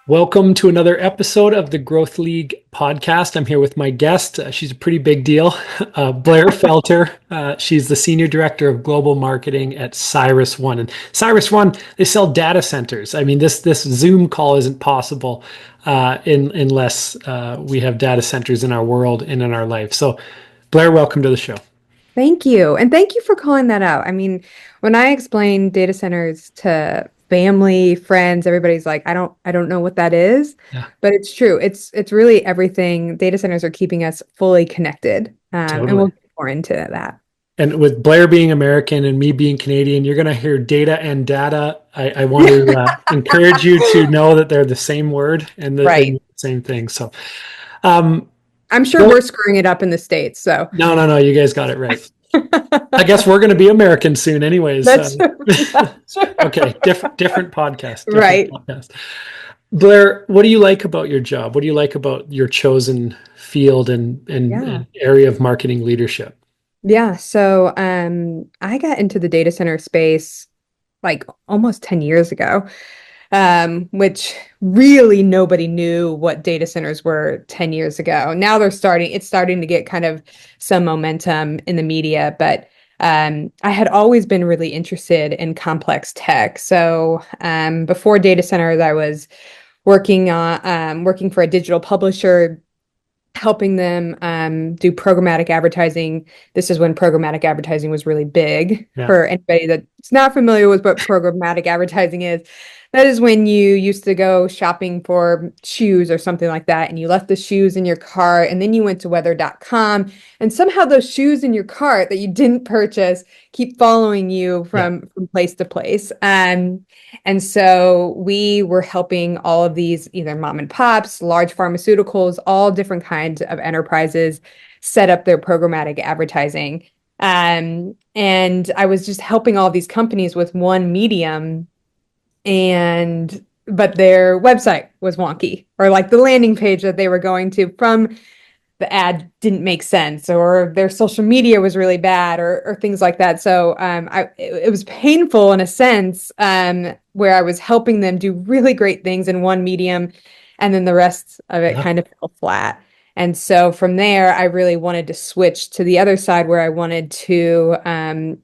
Welcome to another episode of the Growth League podcast. I'm here with my guest. She's a pretty big deal, Blair Felter. She's the Senior Director of Global Marketing at CyrusOne. And CyrusOne, they sell data centers. I mean, this Zoom call isn't possible unless we have data centers in our world and in our life. So, Blair, welcome to the show. Thank you. And thank you for calling that out. I mean, when I explain data centers to family, friends, everybody's like, I don't know what that is, Yeah, but it's true. It's really everything. Data centers are keeping us fully connected. And we'll totally. get more into that. And with Blair being American and me being Canadian, you're going to hear data and data. I want to encourage you to know that they're the same word and that they Right. mean the same thing. So, um, I'm sure Bill, we're screwing it up in the States, so no, you guys got it right. I guess we're going to be American soon, anyways. that's yeah, sure. Okay, different podcast, different Right. podcast. Blair, what do you like about your job? What do you like about your chosen field and Yeah. area of marketing leadership? Yeah. So I got into the data center space like almost 10 years ago. Which really nobody knew what data centers were 10 years ago. Now it's starting to get kind of some momentum in the media, but I had always been really interested in complex tech. So before data centers, I was working for a digital publisher, helping them do programmatic advertising. This is when programmatic advertising was really big. Yeah. For anybody that's not familiar with what programmatic advertising is, that is when you used to go shopping for shoes or something like that, and you left the shoes in your cart, and then you went to weather.com, and somehow those shoes in your cart that you didn't purchase keep following you Yeah. from place to place. And so we were helping all of these either mom and pops, large pharmaceuticals, all different kinds of enterprises set up their programmatic advertising. And I was just helping all these companies with one medium, and but their website was wonky, or like the landing page that they were going to from the ad didn't make sense, or their social media was really bad, or things like that. So it was painful in a sense, where I was helping them do really great things in one medium, and then the rest of it Yeah. kind of fell flat. And so from there, I really wanted to switch to the other side where I wanted to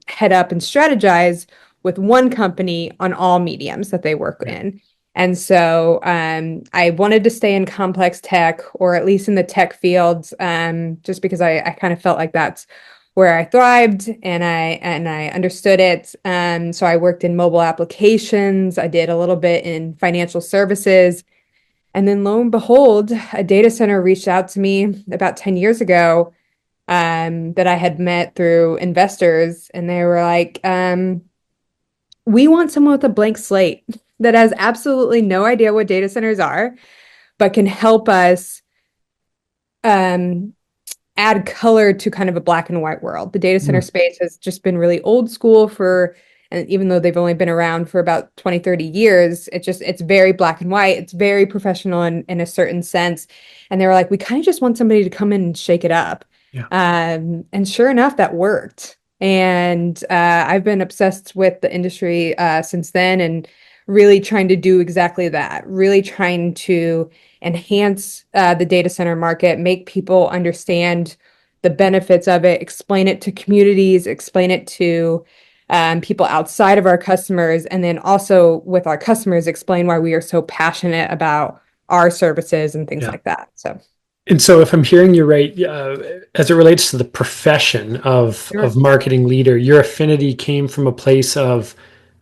head up and strategize with one company on all mediums that they work Yeah. in. And so I wanted to stay in complex tech, or at least in the tech fields, just because I kind of felt like that's where I thrived, and I understood it. So I worked in mobile applications. I did a little bit in financial services. And then lo and behold, a data center reached out to me about 10 years ago, that I had met through investors. And they were like, we want someone with a blank slate that has absolutely no idea what data centers are, but can help us um, add color to kind of a black and white world. The data center Mm. space has just been really old school and even though they've only been around for about 20, 30 years, it's very black and white. It's very professional in a certain sense. And they were like, we kind of just want somebody to come in and shake it up. Yeah. And sure enough, that worked. And I've been obsessed with the industry since then, and really trying to do exactly that, really trying to enhance the data center market, make people understand the benefits of it, explain it to communities, explain it to people outside of our customers, and then also with our customers, explain why we are so passionate about our services and things Yeah. like that. So, And so, if I'm hearing you right, as it relates to the profession of sure. marketing leader, your affinity came from a place of,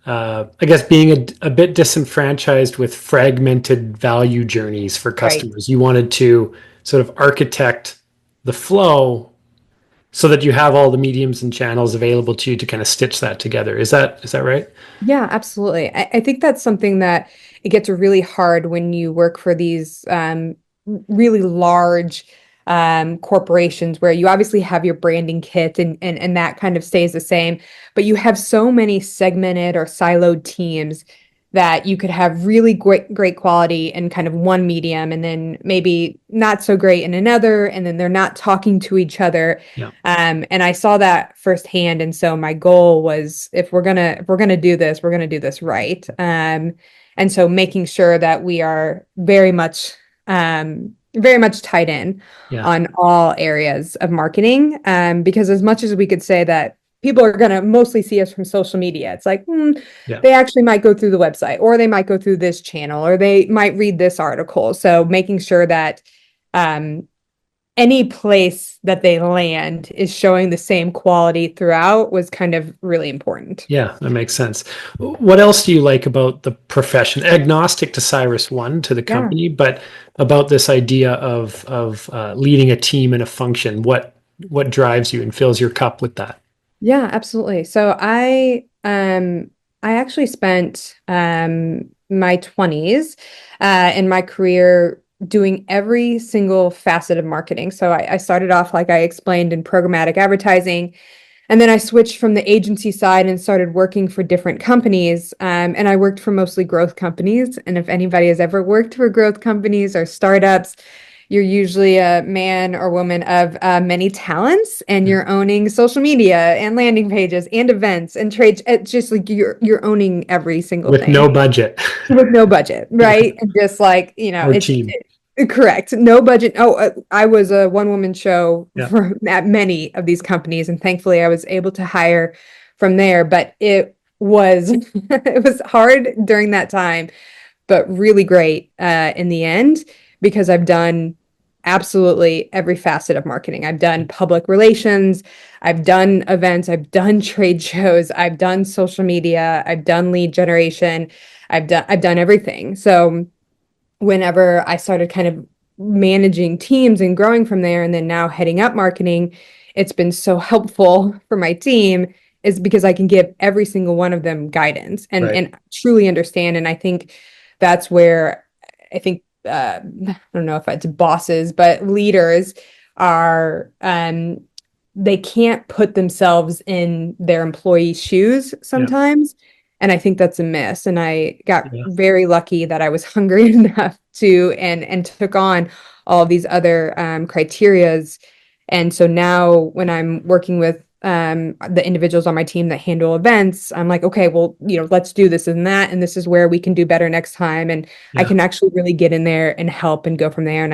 I guess, being a bit disenfranchised with fragmented value journeys for Right. customers. You wanted to sort of architect the flow so that you have all the mediums and channels available to you to kind of stitch that together. Is that right? Yeah, absolutely. I think that's something that it gets really hard when you work for these really large corporations, where you obviously have your branding kit, and that kind of stays the same, but you have so many segmented or siloed teams that you could have really great quality in kind of one medium and then maybe not so great in another, and then they're not talking to each other. Yeah. And I saw that firsthand. And so my goal was, if we're gonna do this, we're gonna do this right. And so making sure that we are very much tied in Yeah. on all areas of marketing. Because as much as we could say that people are going to mostly see us from social media, it's like, Yeah. they actually might go through the website, or they might go through this channel, or they might read this article. So making sure that any place that they land is showing the same quality throughout was kind of really important. Yeah, that makes sense. What else do you like about the profession? Agnostic to CyrusOne, to the Yeah. company, but about this idea of leading a team in a function. What drives you and fills your cup with that? Yeah, absolutely. So I actually spent my 20s in my career doing every single facet of marketing. So I started off, like I explained, in programmatic advertising, and then I switched from the agency side and started working for different companies. And I worked for mostly growth companies. And if anybody has ever worked for growth companies or startups, you're usually a man or woman of many talents, and you're owning social media and landing pages and events and trades. It's just like you're owning every single With thing no budget. with no budget, right? And just like, Or it's team. correct. No budget. Oh, I was a one-woman show Yeah. for at many of these companies, and thankfully I was able to hire from there. But it was it was hard during that time, but really great in the end, because I've done absolutely every facet of marketing. I've done public relations, I've done events, I've done trade shows, I've done social media, I've done lead generation, I've done everything. So whenever I started kind of managing teams and growing from there, and then now heading up marketing, it's been so helpful for my team, is because I can give every single one of them guidance and Right. and truly understand. And I think that's where I think I don't know if it's bosses, but leaders are they can't put themselves in their employees' shoes Yeah. sometimes. And I think that's a miss. And I got Yeah. very lucky that I was hungry enough to and took on all these other criterias. And so now when I'm working with the individuals on my team that handle events, I'm like, okay, well, let's do this and that, and this is where we can do better next time. And I Yeah. can actually really get in there and help and go from there. And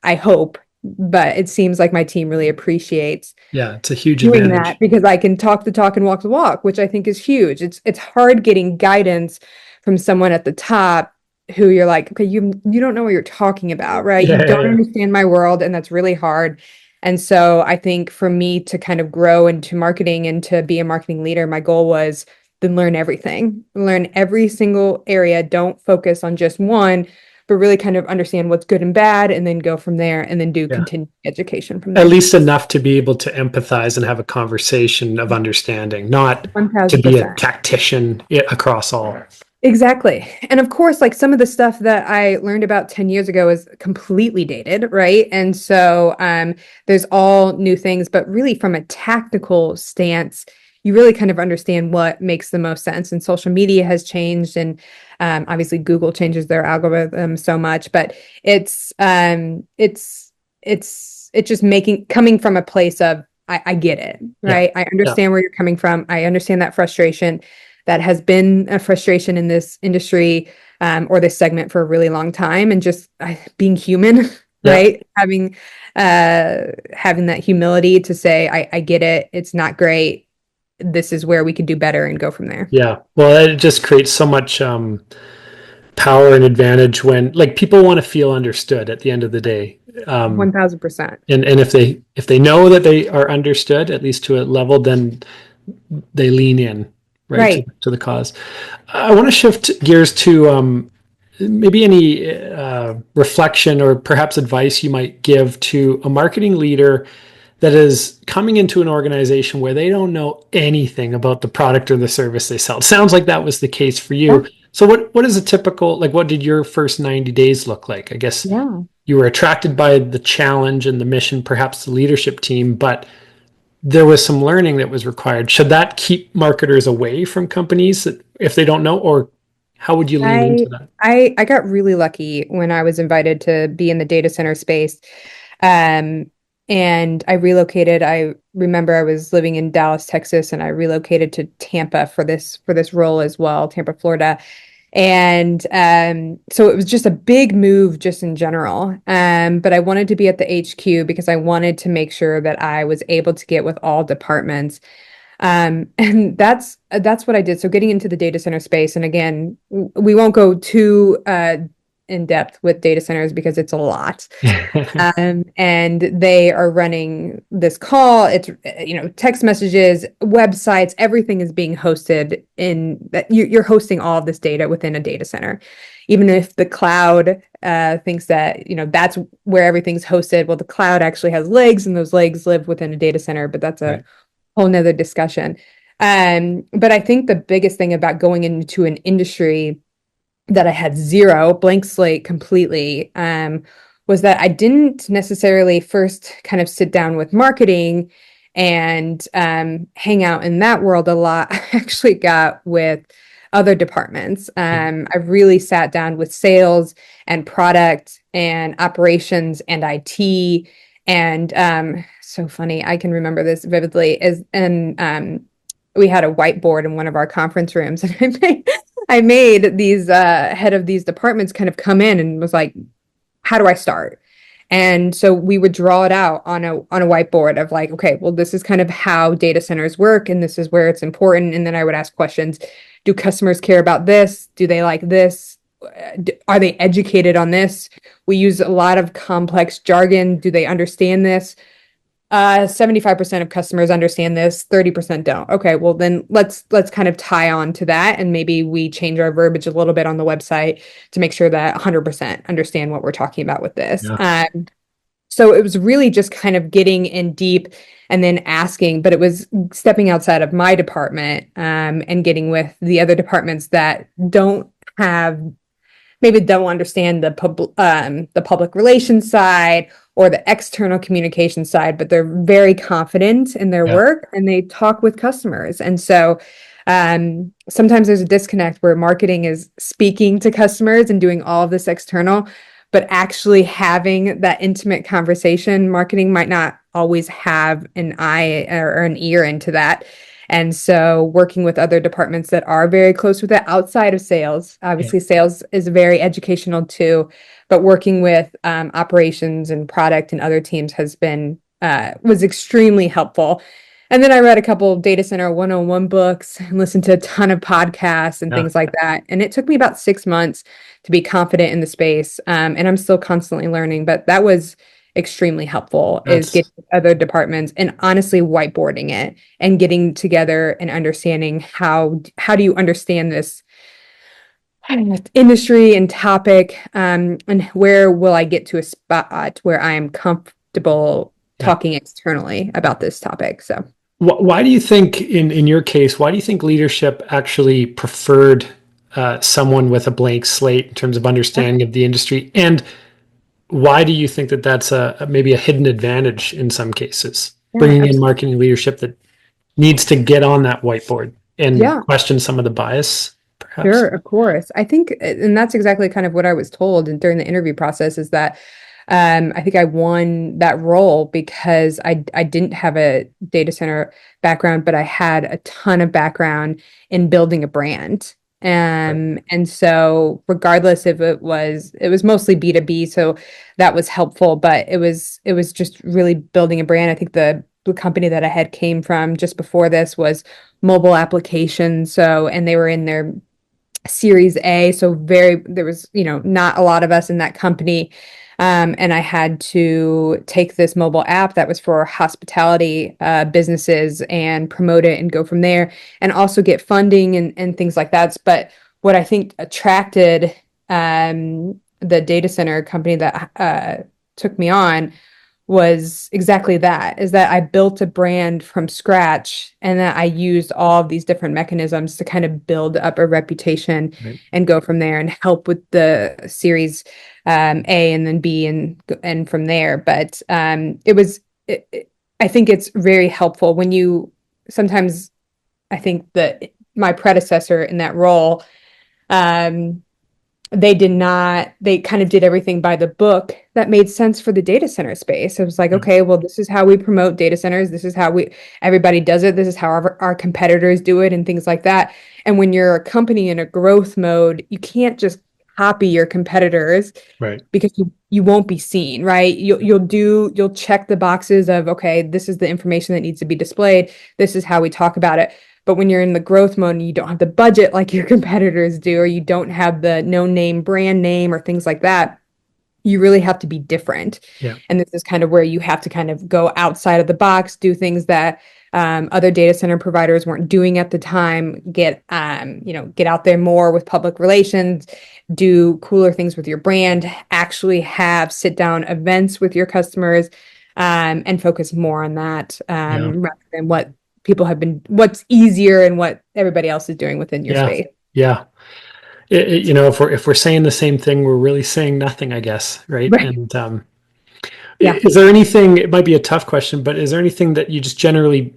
I hope, but it seems like my team really appreciates Yeah. It's a huge doing that, advantage. because I can talk the talk and walk the walk, which I think is huge. It's hard getting guidance from someone at the top who you're like, okay, you don't know what you're talking about, right? You Yeah. Yeah. don't Yeah. understand my world, and that's really hard. And so I think for me to kind of grow into marketing and to be a marketing leader, my goal was then learn everything, learn every single area. Don't focus on just one, but really kind of understand what's good and bad, and then go from there, and then do Yeah. continued education from At there. least enough to be able to empathize and have a conversation of understanding, not to be a 1000%. tactician across all. Exactly. And of course, like some of the stuff that I learned about 10 years ago is completely dated, right? And so there's all new things, but really from a tactical stance, you really kind of understand what makes the most sense. And social media has changed, and obviously Google changes their algorithm so much, but it's just coming from a place of I get it, Yeah. right? I Yeah. understand where you're coming from. I understand that frustration. That has been a frustration in this industry or this segment for a really long time, and just being human, Yeah. right? Having that humility to say, I get it. It's not great. This is where we could do better, and go from there. Yeah. Well, it just creates so much power and advantage when, like, people want to feel understood at the end of the day. 1000%. And if they know that they are understood, at least to a level, then they lean in, right, Right. to the cause. I want to shift gears to maybe any reflection or perhaps advice you might give to a marketing leader that is coming into an organization where they don't know anything about the product or the service they sell. It sounds like that was the case for you. Yeah. So what is a typical, like, what did your first 90 days look like? I guess Yeah. you were attracted by the challenge and the mission, perhaps the leadership team, but there was some learning that was required. Should that keep marketers away from companies that, if they don't know, or How would you lean into I that? I got really lucky when I was invited to be in the data center space. Um, and I relocated. I remember I was living in Dallas, Texas, and I relocated to Tampa for this role as well, Tampa, Florida. And so it was just a big move just in general. But I wanted to be at the HQ because I wanted to make sure that I was able to get with all departments. And that's what I did. So getting into the data center space, and again, we won't go too in depth with data centers because it's a lot. And they are running this call. It's text messages, websites, everything is being hosted in that you're hosting all of this data within a data center. Even if the cloud thinks that that's where everything's hosted, well, the cloud actually has legs, and those legs live within a data center. But that's a Right. whole nother discussion. But I think the biggest thing about going into an industry that I had zero, blank slate completely, was that I didn't necessarily first kind of sit down with marketing and hang out in that world a lot. I actually got with other departments. I really sat down with sales and product and operations and IT. And so funny, I can remember this vividly. We had a whiteboard in one of our conference rooms, and I made these head of these departments kind of come in and was like, how do I start? And so we would draw it out on a whiteboard of like, okay, well, this is kind of how data centers work, and this is where it's important. And then I would ask questions. Do customers care about this? Do they like this? Are they educated on this? We use a lot of complex jargon. Do they understand this? 75% of customers understand this, 30% don't. Okay, well then let's kind of tie on to that, and maybe we change our verbiage a little bit on the website to make sure that 100% understand what we're talking about with this. Yeah. So it was really just kind of getting in deep and then asking, but it was stepping outside of my department, and getting with the other departments that don't have maybe don't understand the public relations side or the external communication side, but they're very confident in their Yeah. work and they talk with customers. And so sometimes there's a disconnect where marketing is speaking to customers and doing all of this external, but actually having that intimate conversation, marketing might not always have an eye or an ear into that. And so working with other departments that are very close with it outside of sales, Yeah. obviously sales is very educational too, but working with operations and product and other teams has been was extremely helpful. And then I read a couple of data center 101 books and listened to a ton of podcasts and Yeah. things like that. And it took me about 6 months to be confident in the space. And I'm still constantly learning, but that was extremely helpful is That's getting other departments and honestly whiteboarding it and getting together and understanding how do you understand this industry and topic, and where will I get to a spot where I am comfortable yeah. talking externally about this topic. So Why do you think, in your case, why do you think leadership actually preferred someone with a blank slate in terms of understanding of the industry? And why do you think that that's maybe a hidden advantage in some cases? yeah, Bringing in absolutely. marketing leadership that needs to get on that whiteboard and Yeah. question some of the bias, perhaps. Sure, of course. I think, and that's exactly kind of what I was told during the interview process is that I think I won that role because I didn't have a data center background, but I had a ton of background in building a brand. Right. And so regardless if it was mostly B2B, so that was helpful, but it was just really building a brand. I think the company that I had came from just before this was mobile applications. So, and they were in their Series A, so there was, not a lot of us in that company. And I had to take this mobile app that was for hospitality businesses and promote it and go from there and also get funding and things like that. But what I think attracted the data center company that took me on was exactly that, is that I built a brand from scratch and that I used all of these different mechanisms to kind of build up a reputation Right. and go from there and help with the series A and then B and from there. But I think it's very helpful when you sometimes I think that my predecessor in that role Um, they did not, they kind of did everything by the book that made sense for the data center space. It was like, Yeah. okay, well, this is how we promote data centers. This is how everybody does it. This is how our competitors do it and things like that. And when you're a company in a growth mode, you can't just copy your competitors Right. because you won't be seen, right? You'll check the boxes of, okay, this is the information that needs to be displayed. This is how we talk about it. But when you're in the growth mode and you don't have the budget like your competitors do, or you don't have the no name brand name or things like that, you really have to be different. Yeah. And this is kind of where you have to kind of go outside of the box, do things that other data center providers weren't doing at the time, get out there more with public relations, do cooler things with your brand, actually have sit down events with your customers, and focus more on that, Yeah. rather than what's easier and what everybody else is doing within your Yeah. space. Yeah. If we're saying the same thing, we're really saying nothing, I guess, right? Right. And Yeah. is there anything? It might be a tough question, but is there anything that you just generally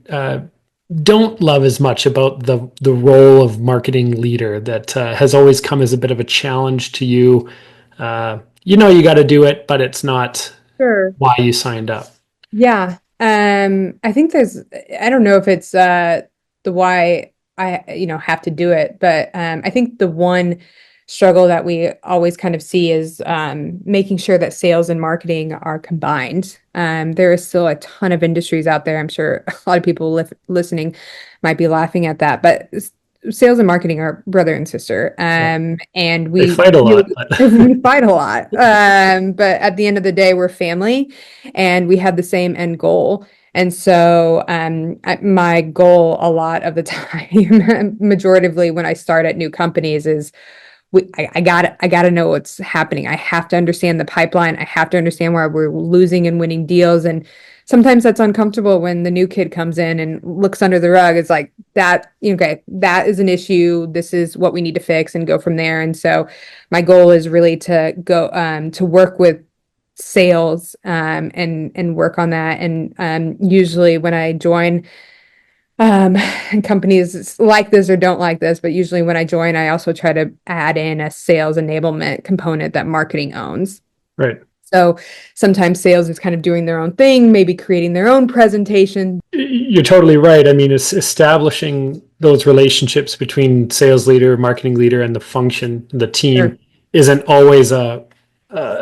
don't love as much about the role of marketing leader that has always come as a bit of a challenge to you? You got to do it, but it's not Sure. why you signed up. Yeah. I think I don't know if it's the why I, have to do it, but I think the one struggle that we always kind of see is making sure that sales and marketing are combined. There is still a ton of industries out there. I'm sure a lot of people listening might be laughing at that, but sales and marketing are brother and sister. Yeah. And They we fight a lot, really but we fight a lot. But at the end of the day, we're family and we have the same end goal. And so my goal a lot of the time, majoritively when I start at new companies is I gotta know what's happening. I have to understand the pipeline. I have to understand where we're losing and winning deals. And sometimes that's uncomfortable when the new kid comes in and looks under the rug. It's like that, okay, that is an issue. This is what we need to fix and go from there. And so my goal is really to go to work with sales and work on that. And usually when I join and companies like this or don't like this, but usually when I join, I also try to add in a sales enablement component that marketing owns. right. So sometimes sales is kind of doing their own thing, maybe creating their own presentation. You're totally right. I mean, it's establishing those relationships between sales leader, marketing leader, and the function, the Sure. team, isn't always a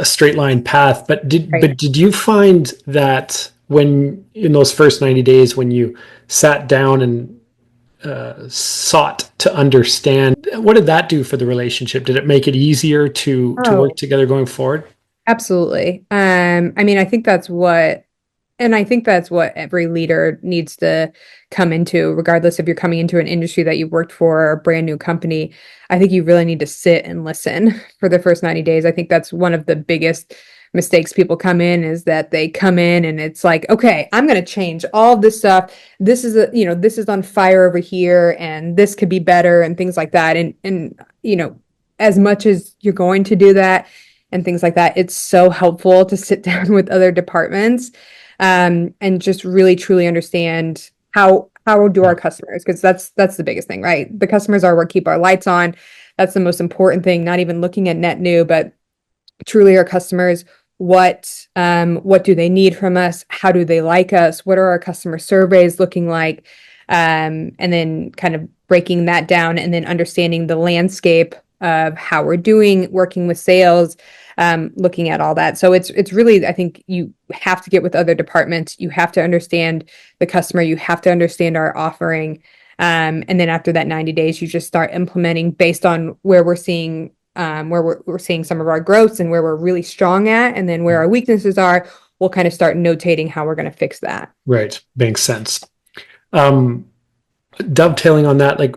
straight line path. But did Right. but did you find that when in those first 90 days when you sat down and sought to understand, what did that do for the relationship? Did it make it easier to work Oh, together going forward? absolutely. I mean, I think that's what every leader needs to come into, regardless if you're coming into an industry that you've worked for or a brand new company. I think you really need to sit and listen for the first 90 days. I think that's one of the biggest mistakes people come in is that they come in and it's like, okay, I'm going to change all of this stuff. This is on fire over here and this could be better and things like that. And as much as you're going to do that and things like that, it's so helpful to sit down with other departments and just really truly understand how do Yeah. our customers, because that's the biggest thing, right? The customers are what keep our lights on. That's the most important thing, not even looking at net new, but truly our customers. What do they need from us? How do they like us? What are our customer surveys looking like? And then kind of breaking that down and then understanding the landscape of how we're doing working with sales, looking at all that. So it's really, I think you have to get with other departments. You have to understand the customer. You have to understand our offering. And then after that 90 days, you just start implementing based on where we're seeing we're seeing some of our growths and where we're really strong at, and then where our weaknesses are. We'll kind of start notating how we're going to fix that. Right. Makes sense. Um, Dovetailing on that, like,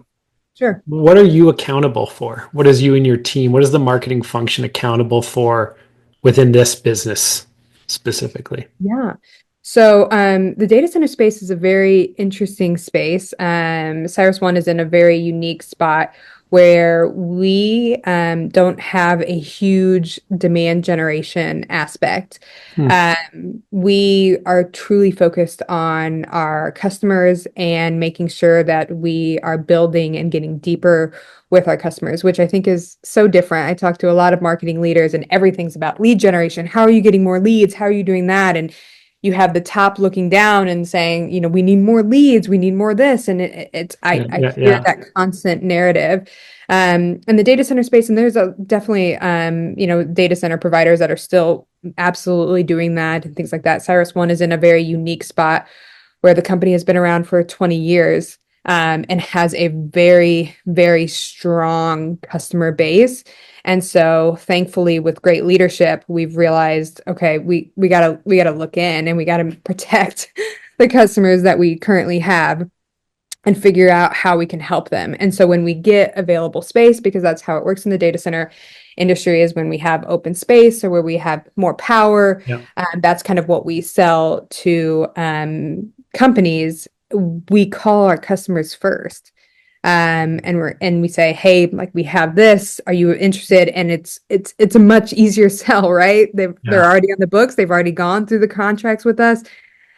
Sure. what are you accountable for? What is you and your team? What is the marketing function accountable for within this business specifically? Yeah. So the data center space is a very interesting space. CyrusOne is in a very unique spot where we don't have a huge demand generation aspect. Hmm. We are truly focused on our customers and making sure that we are building and getting deeper with our customers, which I think is so different. I talk to a lot of marketing leaders and everything's about lead generation. How are you getting more leads? How are you doing that? And you have the top looking down and saying, we need more leads, we need more this. And Yeah, I yeah, hear yeah. that constant narrative. In the data center space, and there's definitely, data center providers that are still absolutely doing that and things like that. CyrusOne is in a very unique spot where the company has been around for 20 years, and has a very, very strong customer base. And so thankfully with great leadership, we've realized, okay, we gotta look in and we gotta protect the customers that we currently have and figure out how we can help them. And so when we get available space, because that's how it works in the data center industry, is when we have open space or where we have more power, Yeah. that's kind of what we sell to companies. We call our customers first. And we say, hey, like we have this, are you interested? And it's a much easier sell, right? They're Yeah. already on the books, they've already gone through the contracts with us.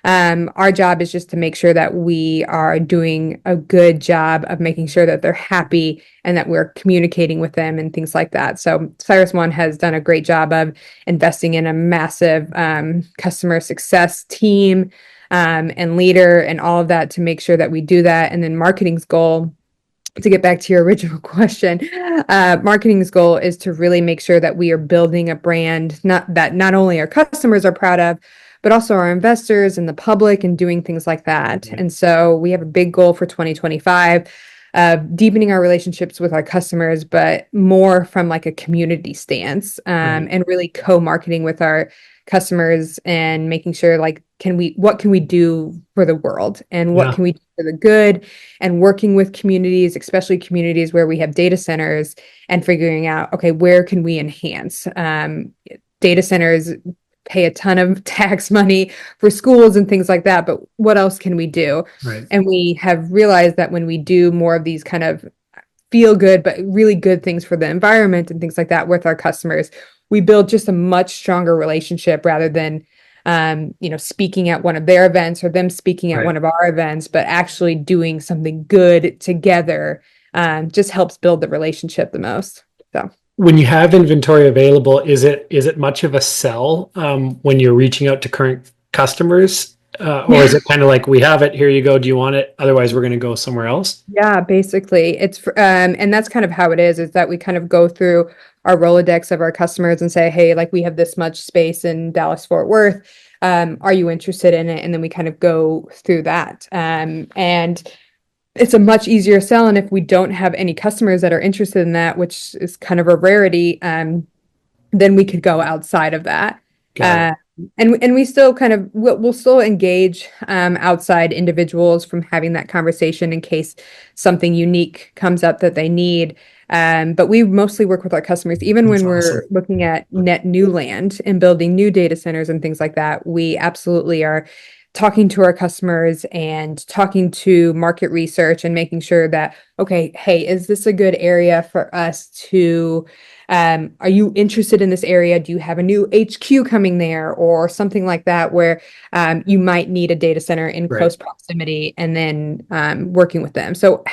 Our job is just to make sure that we are doing a good job of making sure that they're happy and that we're communicating with them and things like that. So CyrusOne has done a great job of investing in a massive customer success team, and leader and all of that to make sure that we do that. And then marketing's goal, to get back to your original question, marketing's goal is to really make sure that we are building a brand not only our customers are proud of, but also our investors and the public, and doing things like that. Right. And so we have a big goal for 2025 of deepening our relationships with our customers, but more from like a community stance, Right. and really co-marketing with our customers and making sure like what can we do for the world and what Yeah. can we do for the good, and working with communities, especially communities where we have data centers, and figuring out, okay, where can we enhance? Data centers pay a ton of tax money for schools and things like that, but what else can we do? Right. And we have realized that when we do more of these kind of feel good, but really good things for the environment and things like that with our customers, we build just a much stronger relationship rather than, speaking at one of their events or them speaking at Right. one of our events, but actually doing something good together, just helps build the relationship the most. So. When you have inventory available, is it much of a sell when you're reaching out to current customers, or is it kind of like, we have it, here you go, do you want it? Otherwise, we're going to go somewhere else. Yeah, basically and that's kind of how it is that we kind of go through our Rolodex of our customers and say, hey, like we have this much space in Dallas Fort Worth. Are you interested in it? And then we kind of go through that. And it's a much easier sell. And if we don't have any customers that are interested in that, which is kind of a rarity, then we could go outside of that. Got it. Uh, and we still kind of we'll still engage outside individuals from having that conversation in case something unique comes up that they need. But we mostly work with our customers, even That's when we're awesome. looking at net new land and building new data centers and things like that. We absolutely are talking to our customers and talking to market research and making sure that, okay, hey, is this a good area for us to, are you interested in this area? Do you have a new HQ coming there or something like that, where you might need a data center in Right. close proximity, and then working with them. So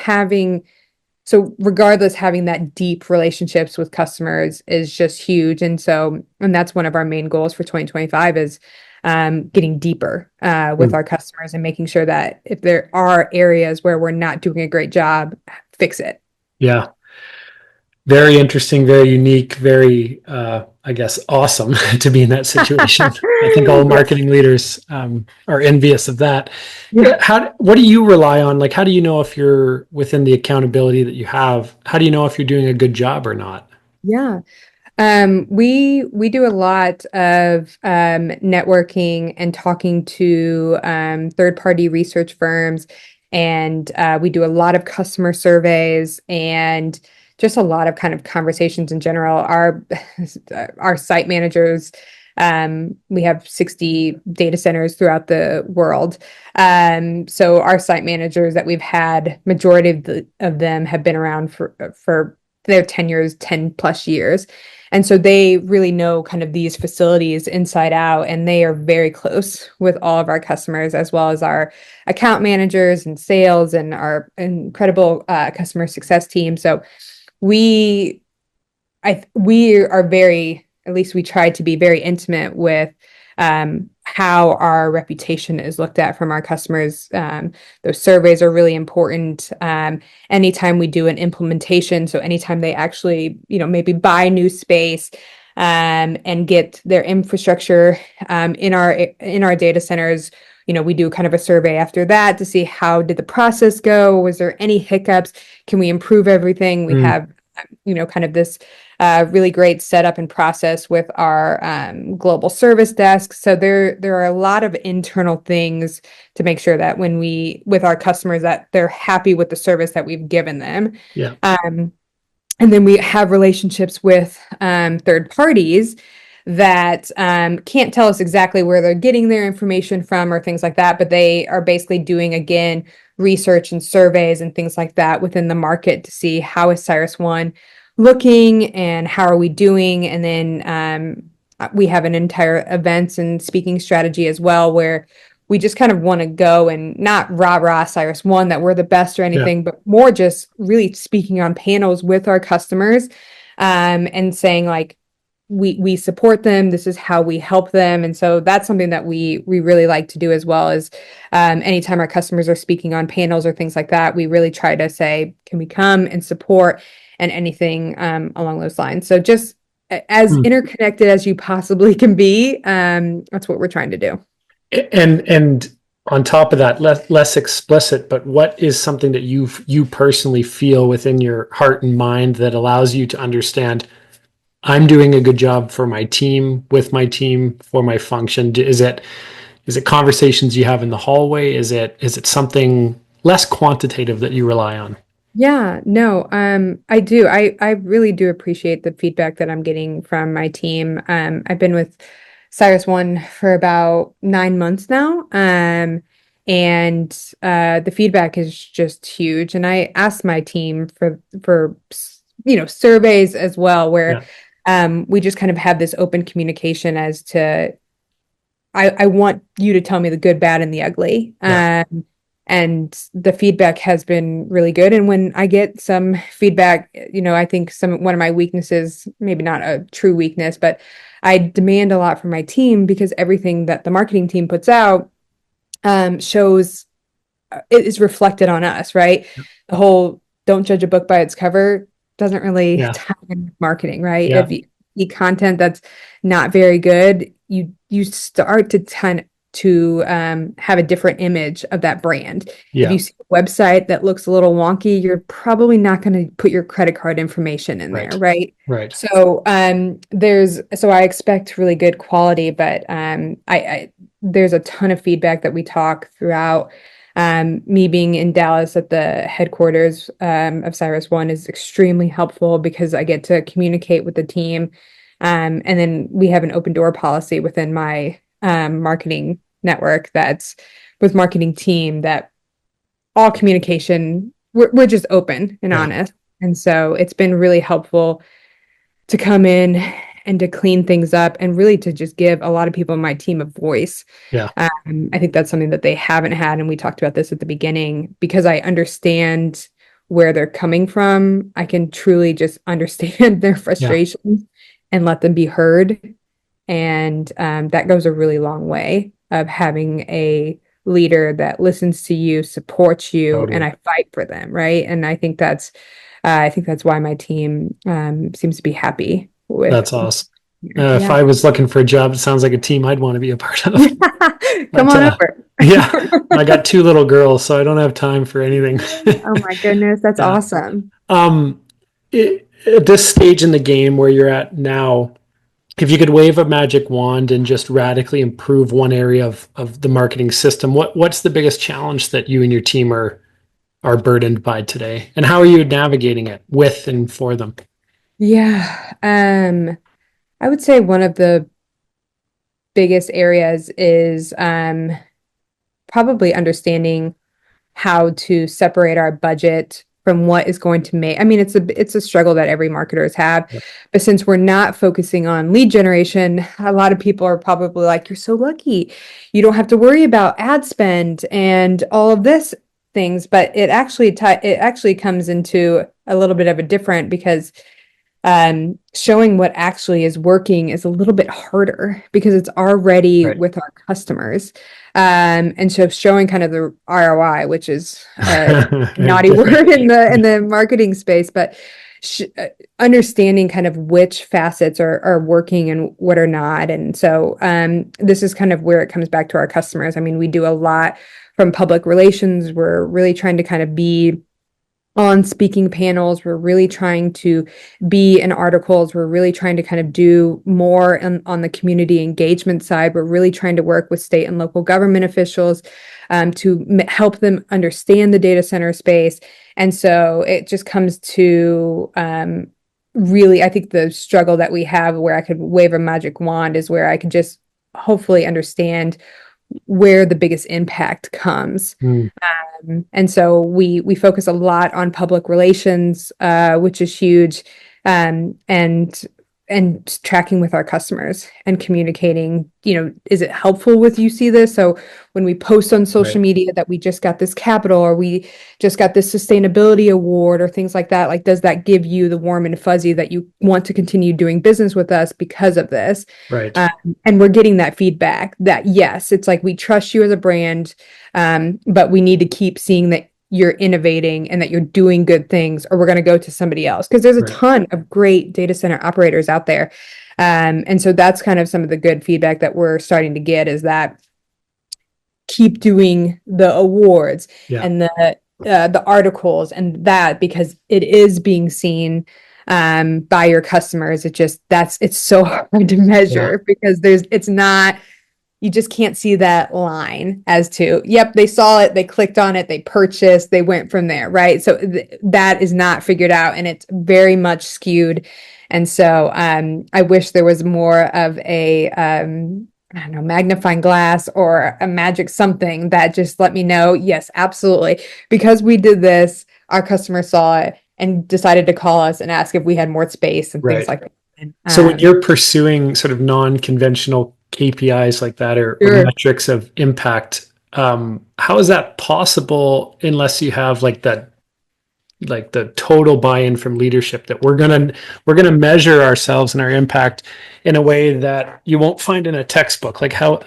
regardless, having that deep relationships with customers is just huge. And that's one of our main goals for 2025 is getting deeper with Hmm. our customers and making sure that if there are areas where we're not doing a great job, fix it. Yeah. Very interesting, very unique, very, I guess, awesome to be in that situation. I think all Yeah. marketing leaders are envious of that. Yeah. What do you rely on? Like, how do you know if you're within the accountability that you have? How do you know if you're doing a good job or not? Yeah. We do a lot of networking and talking to third-party research firms, and we do a lot of customer surveys and just a lot of kind of conversations in general. Our site managers We have 60 data centers throughout the world. So our site managers that we've had, majority of them have been around for their tenures, 10 plus years. And so they really know kind of these facilities inside out, and they are very close with all of our customers, as well as our account managers and sales and our incredible customer success team. So we we are very, at least we try to be very intimate with how our reputation is looked at from our customers. Those surveys are really important. Anytime we do an implementation, so anytime they actually, maybe buy new space and get their infrastructure in our data centers, we do kind of a survey after that to see how did the process go? Was there any hiccups? Can we improve everything? We have kind of this really great setup and process with our global service desk. So there are a lot of internal things to make sure that with our customers, that they're happy with the service that we've given them. Yeah. And then we have relationships with third parties that can't tell us exactly where they're getting their information from or things like that, but they are basically doing, again, research and surveys and things like that within the market to see how is CyrusOne looking and how are we doing. And then we have an entire events and speaking strategy as well, where we just kind of want to go and not rah CyrusOne that we're the best or anything, but more just really speaking on panels with our customers and saying like, we support them. This is how we help them. And so that's something that we really like to do, as well as anytime our customers are speaking on panels or things like that, we really try to say, can we come and support and anything along those lines. So just as interconnected as you possibly can be. That's what we're trying to do. And on top of that, less explicit, but what is something that you personally feel within your heart and mind that allows you to understand, I'm doing a good job for my team, with my team, for my function? Is it conversations you have in the hallway? Is it something less quantitative that you rely on? Yeah, no, I do. I really do appreciate the feedback that I'm getting from my team. I've been with CyrusOne for about 9 months now. And the feedback is just huge. And I asked my team for surveys as well, where we just kind of have this open communication as to, I want you to tell me the good, bad, and the ugly. And the feedback has been really good. And when I get some feedback, I think one of my weaknesses, maybe not a true weakness, but I demand a lot from my team, because everything that the marketing team puts out shows it is reflected on us, right? The whole don't judge a book by its cover doesn't really tie in with marketing, right? If you see content that's not very good, you start to have a different image of that brand. If you see a website that looks a little wonky, you're probably not going to put your credit card information in there, right? Right. So I expect really good quality, but there's a ton of feedback that we talk throughout. Me being in Dallas at the headquarters of CyrusOne is extremely helpful, because I get to communicate with the team. And then we have an open door policy within my marketing network that's with marketing team, that all communication, we're just open and honest. And so it's been really helpful to come in and to clean things up and really to just give a lot of people in my team a voice. I think that's something that they haven't had. And we talked about this at the beginning, because I understand where they're coming from. I can truly just understand their frustrations and let them be heard. And that goes a really long way of having a leader that listens to you, supports you, and I fight for them, right? And I think that's why my team seems to be happy with. That's awesome. If I was looking for a job, it sounds like a team I'd want to be a part of. Come on over. I got 2 little girls, so I don't have time for anything. Oh my goodness, that's awesome. At this stage in the game where you're at now, if you could wave a magic wand and just radically improve one area of the marketing system, what's the biggest challenge that you and your team are burdened by today? And how are you navigating it with and for them? Yeah. I would say one of the biggest areas is probably understanding how to separate our budget from what is going to make. I mean, it's a struggle that every marketers have, Yep. but since we're not focusing on lead generation, a lot of people are probably like, "You're so lucky, you don't have to worry about ad spend and all of this things." But it actually comes into a little bit of a different because showing what actually is working is a little bit harder because it's already Right. with our customers. And so showing kind of the ROI, which is a naughty Different. word in the marketing space, but understanding kind of which facets are working and what are not. And so this is kind of where it comes back to our customers. I mean, we do a lot from public relations. We're really trying to kind of be on speaking panels. We're really trying to be in articles. We're really trying to kind of do more on the community engagement side. We're really trying to work with state and local government officials to help them understand the data center space. And so it just comes to really, I think the struggle that we have where I could wave a magic wand is where I could just hopefully understand where the biggest impact comes. Mm, And so we focus a lot on public relations, which is huge, and tracking with our customers and communicating. Is it helpful with you see this? So when we post on social right. media that we just got this capital or we just got this sustainability award or things like that, like does that give you the warm and fuzzy that you want to continue doing business with us because of this? Right. Um, and we're getting that feedback that yes, it's like we trust you as a brand, but we need to keep seeing that you're innovating and that you're doing good things, or we're going to go to somebody else because there's a Right. ton of great data center operators out there. And so that's kind of some of the good feedback that we're starting to get is that keep doing the awards Yeah. and the articles and that because it is being seen by your customers. It's so hard to Yeah. measure because it's not, you just can't see that line as to, yep, they saw it, they clicked on it, they purchased, they went from there, right? So that is not figured out and it's very much skewed. And so I wish there was more of a, I don't know, magnifying glass or a magic something that just let me know, yes, absolutely. Because we did this, our customer saw it and decided to call us and ask if we had more space and things Right. like that. And, So when you're pursuing sort of non-conventional KPIs like that or sure, metrics of impact, how is that possible unless you have like the total buy-in from leadership that we're gonna measure ourselves and our impact in a way that you won't find in a textbook? Like right. how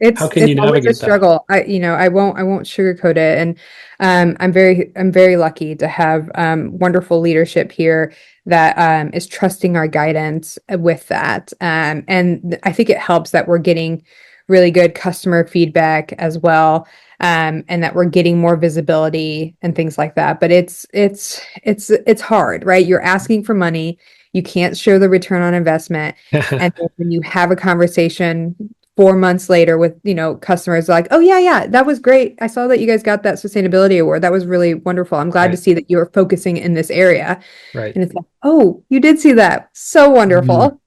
It's can it's you always a navigate that? struggle. I won't sugarcoat it. And I'm very lucky to have wonderful leadership here that is trusting our guidance with that. And I think it helps that we're getting really good customer feedback as well. And that we're getting more visibility and things like that. But it's hard, right? You're asking for money. You can't show the return on investment. And then when you have a conversation 4 months later with, customers like, oh yeah, yeah, that was great. I saw that you guys got that sustainability award. That was really wonderful. I'm glad to Right. see that you're focusing in this area. Right. And it's like, oh, you did see that. So Mm. wonderful.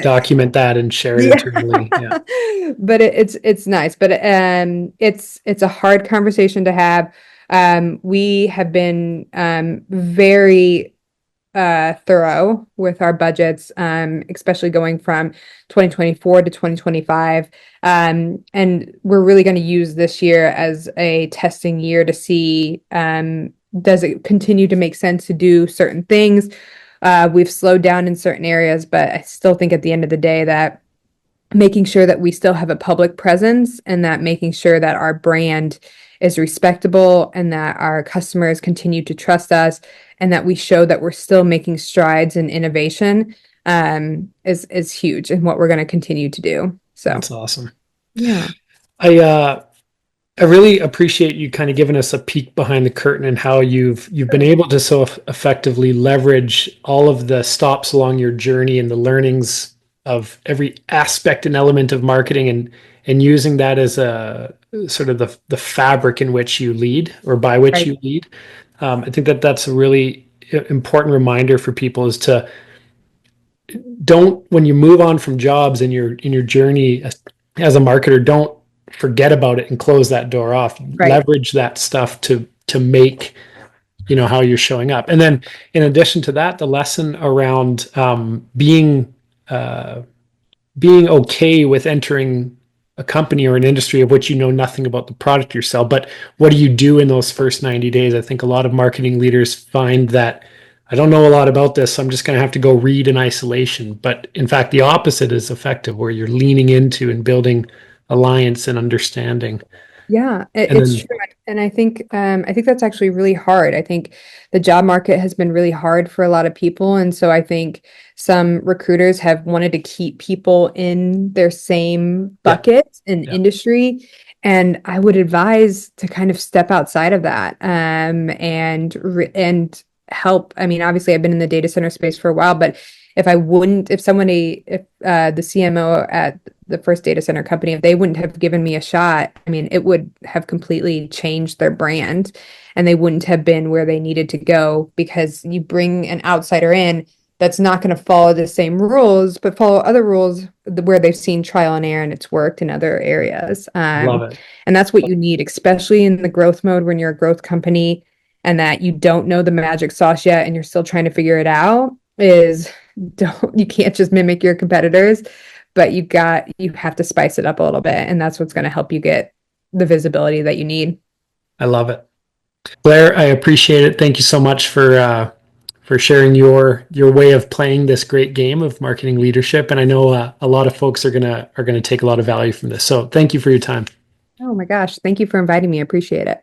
Document that and share it Yeah. internally. Yeah. But it's nice. But it's a hard conversation to have. We have been very thorough with our budgets, especially going from 2024 to 2025. And we're really going to use this year as a testing year to see does it continue to make sense to do certain things. We've slowed down in certain areas, but I still think at the end of the day that making sure that we still have a public presence and that making sure that our brand is respectable and that our customers continue to trust us and that we show that we're still making strides in innovation is huge and what we're going to continue to do. So, That's awesome. yeah. I uh I really appreciate you kind of giving us a peek behind the curtain and how you've been able to so effectively leverage all of the stops along your journey and the learnings of every aspect and element of marketing and using that as a sort of the fabric in which you lead or by which Right. you lead. I think that that's a really important reminder for people is to don't, when you move on from jobs in your journey as a marketer, don't forget about it and close that door off. Right. Leverage that stuff to make, you know, how you're showing up. And then in addition to that, the lesson around uh, being okay with entering a company or an industry of which you know nothing about the product you sell, but what do you do in those first 90 days? I think a lot of marketing leaders find that I don't know a lot about this, so I'm just going to have to go read in isolation. But in fact, the opposite is effective, where you're leaning into and building alliance and understanding. Yeah, And it's then, true. And I think that's actually really hard. I think the job market has been really hard for a lot of people. And so I think some recruiters have wanted to keep people in their same yeah, bucket and yeah, industry. And I would advise to kind of step outside of that and help. I mean, obviously I've been in the data center space for a while, but if the CMO at the first data center company, if they wouldn't have given me a shot, I mean, it would have completely changed their brand and they wouldn't have been where they needed to go because you bring an outsider in that's not going to follow the same rules, but follow other rules where they've seen trial and error and it's worked in other areas. love it. And that's what you need, especially in the growth mode when you're a growth company and that you don't know the magic sauce yet and you're still trying to figure it out is don't you can't just mimic your competitors, but you have to spice it up a little bit, and that's what's going to help you get the visibility that you need. I love it. Blair, I appreciate it. Thank you so much for sharing your way of playing this great game of marketing leadership. And I know a lot of folks are gonna take a lot of value from this. So thank you for your time. Oh my gosh, thank you for inviting me. I appreciate it.